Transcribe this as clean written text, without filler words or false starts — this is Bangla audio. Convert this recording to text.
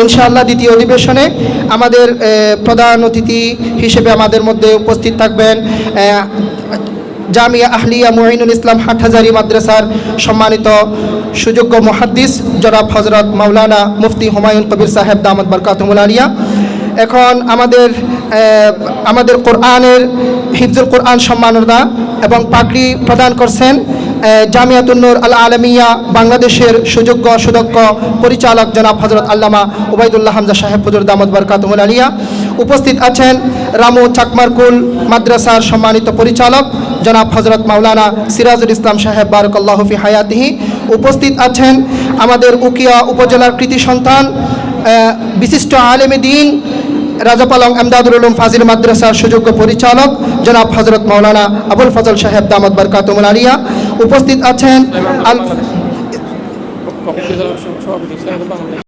ইনশাআল্লাহ দ্বিতীয় অধিবেশনে আমাদের প্রধান অতিথি হিসেবে আমাদের মধ্যে উপস্থিত থাকবেন জামিয়া আহলিয়া মুঈনুল ইসলাম হাটহাজারী মাদ্রাসার সম্মানিত সুযোগ্য মুহাদ্দিস জনাব হযরত মাওলানা মুফতি হুমায়ুন কবির সাহেব দামাত বরকাতুহুল আলিয়া। এখন আমাদের কোরআনের হিফজুল কোরআন সম্মাননা এবং পাগড়ি প্রদান করছেন জামিয়াতুন নূর আল আলমিয়া বাংলাদেশের সুযোগ্য সুদক্ষ পরিচালক জনাব হযরত আল্লামা ওবায়দুল্লাহ হামজা সাহেব হুজুর দামাত বরকাতুহুল আলিয়া। উপস্থিত আছেন রামু চাকমারকুল মাদ্রাসার সম্মানিত পরিচালক জনাব হযরত মাওলানা সিরাজুল ইসলাম সাহেব বারাকাল্লাহু ফি হায়াতিহি। উপস্থিত আছেন আমাদের উকিয়া উপজেলার কৃতি সন্তান বিশিষ্ট আলেমে দ্বীন রাজাপালং এমদাদুল উলুম ফাজিল মাদ্রাসার সুযোগ্য পরিচালক জনাব হযরত মাওলানা আবুল ফজল সাহেব দামাত বরকাতুহুল আলিয়া। উপস্থিত আছেন